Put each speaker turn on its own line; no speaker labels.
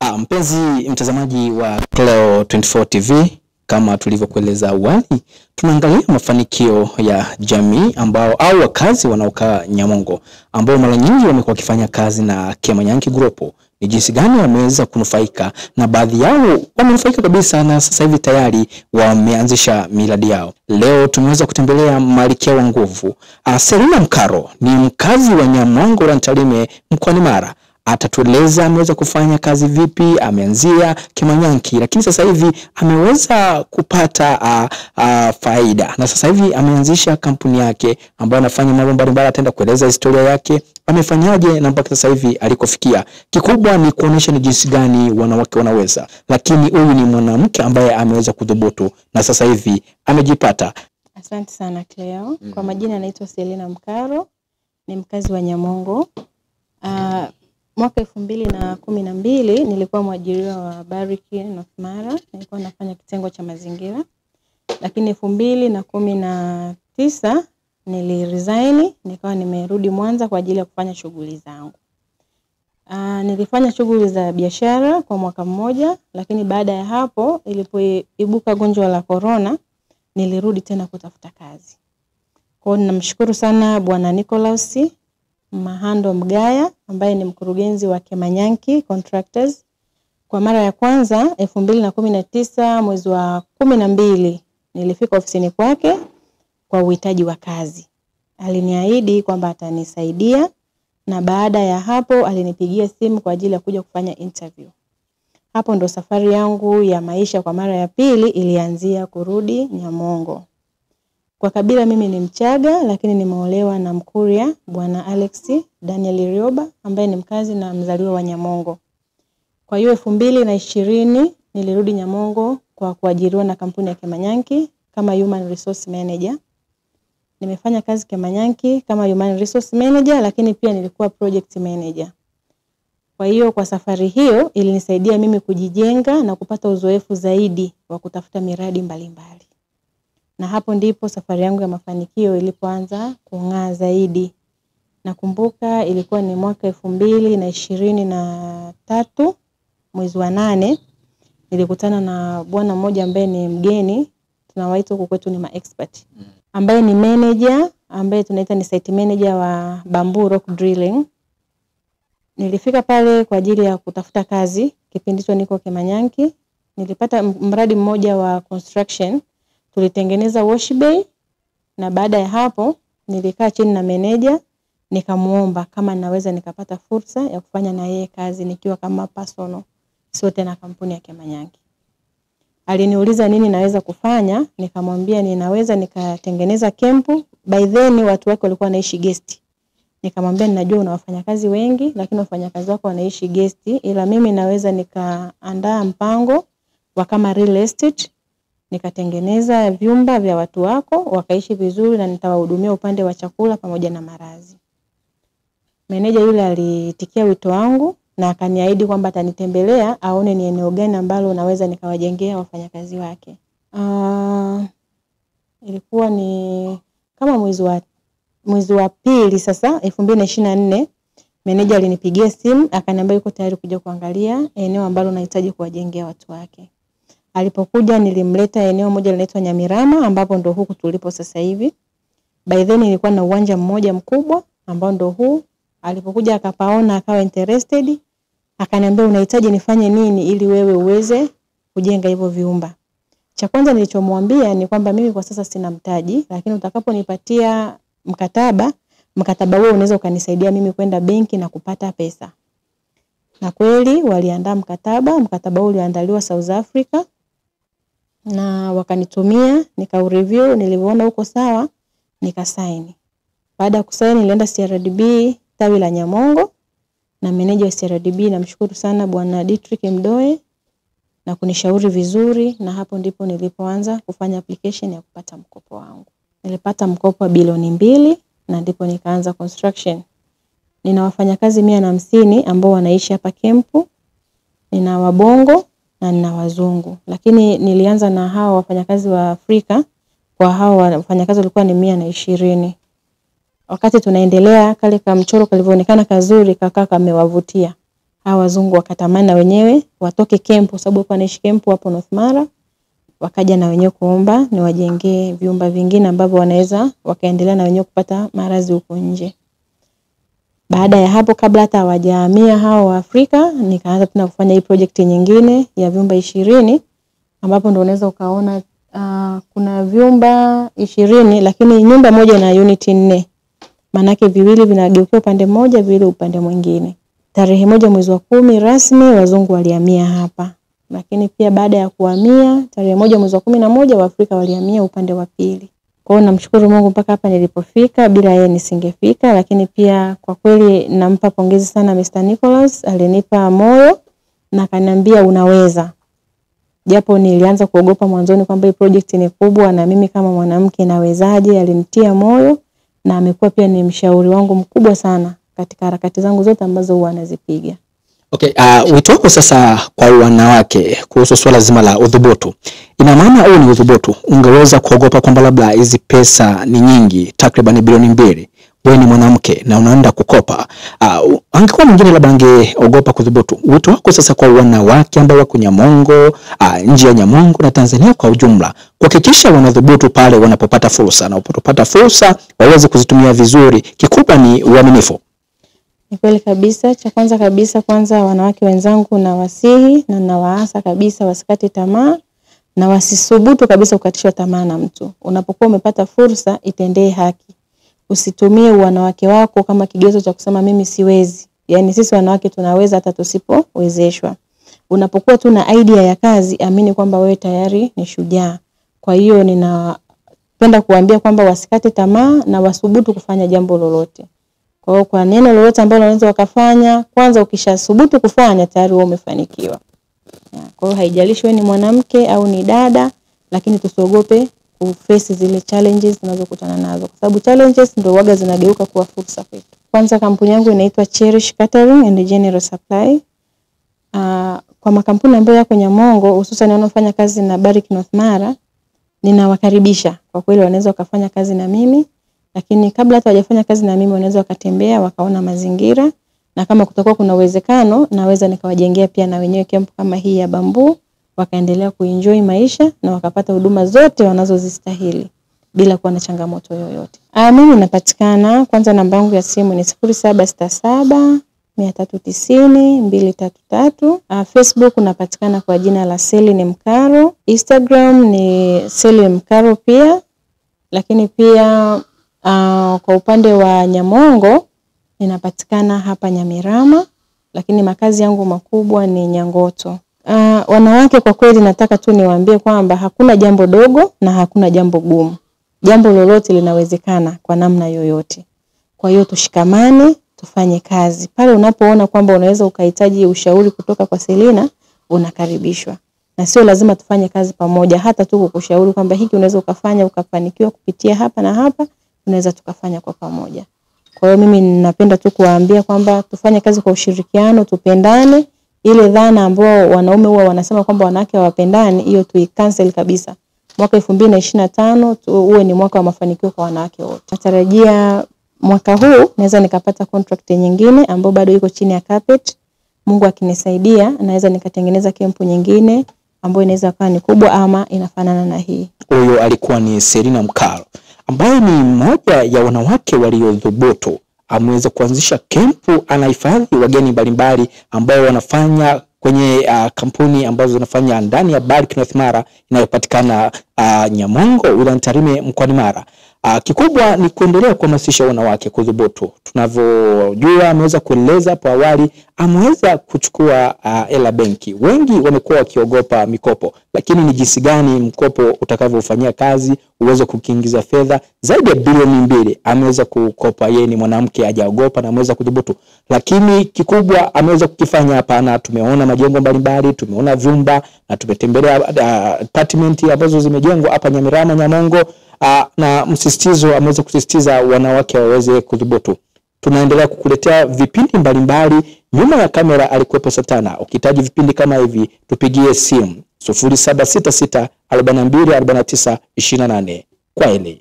Mpenzi mtazamaji wa Cleo 24 TV, kama tulivyokueleza awali, tunaangalia mafanikio ya jamii au wakazi wanaokaa Nyamongo ambao mara nyingi wamekuwa wakifanya kazi na Kemanyanki Group. Ni jinsi gani wameweza kunufaika, na baadhi yao wamenufaika kabisa na sasa hivi tayari wameanzisha miradi yao. Leo tumeweza kutembelea Malkia wa Nguvu. Selina Mkaro ni mkazi wa Nyamongo Rantarime mkoani Mara. Atatueleza ameweza kufanya kazi vipi, ameanzia Kemanyanki, lakini sasa hivi ameweza kupata faida, na sasa hivi ameanzisha kampuni yake ambayo anafanya mambo mbalimbali. Ataenda kueleza historia yake, amefanyaje na mpaka sasa hivi alikofikia. Kikubwa ni kuonesha ni jinsi gani wanawake wanaweza, lakini huyu ni mwanamke ambaye ameweza kudhubutu na sasa hivi amejipata.
Asante sana Cleo. Kwa majina anaitwa Selina Mkaro, ni mkazi wa Nyamongo. Mwaka 2012 nilikuwa mwajiriwa wa Bariki North Mara, nilikuwa nafanya kitengo cha mazingira. Lakini 2019 niliresign, nikawa nimerudi Mwanza kwa ajili ya kufanya shughuli zangu. Nilifanya shughuli za biashara kwa mwaka mmoja, lakini baada ya hapo ilipoibuka gonjwa la corona, nilirudi tena kutafuta kazi. Kwa hiyo namshukuru sana Bwana Nicholas Mahando Mgaya ambaye ni mkurugenzi wa Kemanyanki Contractors. Kwa mara ya kwanza 2019 mwezi wa 12 nilifika ofisini kwake kwa uhitaji wa kazi. Aliniahidi kwamba atanisaidia, na baada ya hapo alinipigia simu kwa ajili ya kuja kufanya interview. Hapo ndo safari yangu ya maisha kwa mara ya pili ilianzia kurudi Nyamongo. Kwa kabila mimi ni Mchaga, lakini nimeolewa na Mkuria, Bwana Alex Daniel Rioba ambaye ni mkazi na mzaliwa wa Nyamongo. Kwa hiyo 2020 nilirudi Nyamongo kwa kuajiriwa na kampuni ya Kemanyanki kama Human Resource Manager. Nimefanya kazi Kemanyanki kama Human Resource Manager, lakini pia nilikuwa Project Manager. Kwa hiyo kwa safari hiyo ilinisaidia mimi kujijenga na kupata uzoefu zaidi wa kutafuta miradi mbalimbali. Na hapo ndipo safari yangu ya mafanikio ilipoanza kung'aa zaidi. Nakumbuka ilikuwa ni mwaka 2023 mwezi wa 8, nilikutana na bwana mmoja ambaye ni mgeni, tunawaita huko kwetu ni ma-expert, ambaye ni manager, ambaye tunaita ni site manager wa Bamboo Rock Drilling. Nilifika pale kwa ajili ya kutafuta kazi, kipindi hicho niko Kemanyanki. Nilipata mradi mmoja wa construction, tulitengeneza wash bay, na baada ya hapo nilikaa chini na manager nikamuomba kama naweza nikapata fursa ya kufanya na yeye kazi nikiwa kama personal, sio tena kampuni ya Kemanyanki. Aliniuliza nini naweza kufanya, nikamwambia ninaweza nikatengeneza kempu. By then watu wake walikuwa wanaishi guest. Nikamwambia ninajua una wafanyakazi wengi, lakini wafanyakazi wako wanaishi guest, ila mimi naweza nikaandaa mpango wa kama real estate, nikatengeneza vyumba vya watu wako wakaishi vizuri, na nitawahudumia upande wa chakula pamoja na marazi. Meneja yule alitikia wito wangu na akaniahidi kwamba atanitembelea aone ni eneo gani ambalo naweza nikawajengea wafanyakazi wake. Ilikuwa ni kama mwezi wa pili sasa 2024, meneja alinipigia simu akaniambia yuko tayari kuja kuangalia eneo ambalo nahitaji kuwajengea watu wake. Alipokuja nilimleta eneo moja linaitwa Nyamirama ambapo ndo huku tulipo sasa hivi. By then nilikuwa na uwanja mmoja mkubwa ambao ndo huu. Alipokuja akapaona akawa interested, akaniambia unahitaji nifanye nini ili wewe uweze kujenga hivyo vyumba. Cha kwanza nilichomwambia ni kwamba mimi kwa sasa sina mtaji, lakini utakaponipatia mkataba huo unaweza ukanisaidia mimi kwenda benki na kupata pesa. Na kweli waliandaa mkataba uliandaliwa South Africa na wakanitumia, nika-review, niliona uko sawa, nikasaini. Baada ya kusaini nilienda CRDB tawi la Nyamongo, na meneja wa CRDB namshukuru sana Bwana Dietrich Mdoe na kunishauri vizuri, na hapo ndipo nilipoanza kufanya application ya kupata mkopo wangu. Nilipata mkopo wa bilioni 2 na ndipo nikaanza construction. Nina wafanyakazi 150 ambao wanaishi hapa kempu. Nina Wabongo na nina Wazungu. Lakini nilianza na hao wafanyakazi wa Afrika, kwa hao wafanyakazi walikuwa ni 120. Wakati tunaendelea kale kama mchoro kalivyoonekana kazuri kakaa kamewavutia. hawa wazungu wakatamani na wenyewe watoke camp, sababu walikuwa wanaishi camp hapo North Mara. Wakaja na wenyewe kuomba niwajengee vyumba vingine ambavyo wanaweza wakaendelea na wenyewe kupata marazi huko nje. Baada ya hapo, kabla hata hawajahamia hao wa Afrika, nikaanza tena kufanya hii project nyingine ya vyumba 20, ambapo ndio unaweza ukaona kuna vyumba 20 lakini nyumba moja na unit 4. Manake viwili vinageukia upande mmoja, viwili upande mwingine. Tarehe 1 mwezi wa 10 rasmi wazungu walihamia hapa. Lakini pia baada ya kuhamia tarehe 1 mwezi wa 11 Waafrika walihamia upande wa pili. Kwa hiyo namshukuru Mungu mpaka hapa nilipofika, bila yeye nisingefika. Lakini pia kwa kweli nampa pongezi sana Mr. Nicholas, alinipa moyo na akaniambia unaweza. Japo nilianza kuogopa mwanzoni kwamba hii project ni kubwa na mimi kama mwanamke nawezaje, alinitia moyo na amekuwa pia ni mshauri wangu mkubwa sana katika harakati zangu zote ambazo huwa anazipiga.
Okay, wito wako sasa kwa wanawake kuhusu swala zima la udhubutu. Ina maana au ni udhubutu ungeweza kuogopa kwamba labda hizi pesa ni nyingi, takriban bilioni 2. Wewe ni mwanamke na unaenda kukopa. Angekuwa mwingine labda angeogopa kudhubutu. Wito wako sasa kwa wanawake ambao wako Nyamongo, nje ya Nyamongo na Tanzania kwa ujumla, kuhakikisha wanadhubutu pale wanapopata fursa, na wanapopata fursa waweze kuzitumia vizuri. Kikubwa ni uaminifu.
Ni kweli kabisa. Cha kwanza wanawake wenzangu na wasihi na nawaasa kabisa wasikate tamaa na wasisubutu kabisa kukatishwa tamaa na mtu. Unapokuwa umepata fursa, itendee haki. Usitumie wanawake wako kama kigezo cha kusema mimi siwezi. Yaani sisi wanawake tunaweza hata tusipowezeshwa. Unapokuwa tu na idea ya kazi, amini kwamba wewe tayari ni shujaa. Kwa hiyo ninapenda kuambia kwamba wasikate tamaa na wasubutu kufanya jambo lolote. Kwa neno lolote ambalo wanaweza wakafanya, kwanza ukishasubutu kufanya tayari wewe umefanikiwa. Kwa hiyo haijalishi wewe ni mwanamke au ni dada, lakini tusiogope kuface zile challenges tunazokutana nazo, kwa sababu challenges ndio waga zinageuka kuwa fursa kwetu. Kwanza kampuni yangu inaitwa Cherish Catering and General Supply. Kwa makampuni ambayo yako Nyamongo, hususan wanaofanya kazi na Barrick North Mara, ninawakaribisha. Kwa kweli wanaweza wakafanya kazi na mimi. Lakini kabla hata hawajafanya kazi na mimi wanaweza wakatembea wakaona mazingira, na kama kutakuwa kuna uwezekano naweza nikawajengea pia na wenyewe camp kama hii ya bamboo, wakaendelea kuenjoy maisha na wakapata huduma zote wanazozistahili bila kuwa na changamoto yoyote. Mimi napatikana, kwanza namba yangu ya simu ni 0767 390 233. Facebook napatikana kwa jina la Celine Mkaro. Instagram ni Celine Mkaro pia. Lakini pia kwa upande wa Nyamongo ninapatikana hapa Nyamirama, lakini makazi yangu makubwa ni Nyangoto. Wanawake kwa kweli nataka tu niwaambie kwamba hakuna jambo dogo na hakuna jambo gumu. Jambo lolote linawezekana kwa namna yoyote. Kwa hiyo tushikamane, tufanye kazi. Pale unapoona kwamba unaweza ukahitaji ushauri kutoka kwa Selina, unakaribishwa. Na sio lazima tufanye kazi pamoja, hata tu kukushauri kwamba hiki unaweza ukafanya ukafanikiwa kupitia hapa na hapa, tunaweza tukafanya kwa pamoja. Kwa hiyo mimi ninapenda tu kuwaambia kwamba tufanye kazi kwa ushirikiano, tupendane. Ile dhana ambao wanaume huwa wanasema kwamba wanawake hawapendani, hiyo tuicancel kabisa. Mwaka 2025 uwe ni mwaka wa mafanikio kwa wanawake wote. Natarajia mwaka huu naweza nikapata contract nyingine ambayo bado iko chini ya carpet. Mungu akinisaidia naweza nikatengeneza camp nyingine ambayo inaweza kuwa ni kubwa ama inafanana na hii.
Huyo alikuwa ni Selina Mkaro, ambaye ni mmoja ya wanawake waliodhubutu. Ameweza kuanzisha kempu, anahifadhi wageni mbalimbali ambao wanafanya kwenye kampuni ambazo zinafanya ndani ya Barrick North Mara inayopatikana Nyamongo wilayani Tarime mkoani Mara. Kikubwa ni kuendelea kuhamasisha wanawake kudhubutu. Tunavyojua ameweza kueleza hapo awali, ameweza kuchukua hela benki. Wengi wamekuwa wakiogopa mikopo, lakini ni jinsi gani mkopo utakavyofanyia kazi uweze kukiingiza fedha zaidi ya bilioni 2. Ameweza kukopa, yeye ni mwanamke, hajaogopa na ameweza kudhubutu. Lakini kikubwa ameweza kukifanya hapa, na tumeona majengo mbalimbali, tumeona vyumba na tumetembelea apartment ambazo zimejengwa hapa Nyamirama, Nyamongo. Na msisitizo ameweza kusisitiza wanawake waweze kudhubutu. Tunaendelea kukuletea vipindi mbalimbali. Nyuma ya kamera alikuwepo Satana. Ukihitaji vipindi kama hivi tupigie simu 0766 42 49 28. Kwaheri.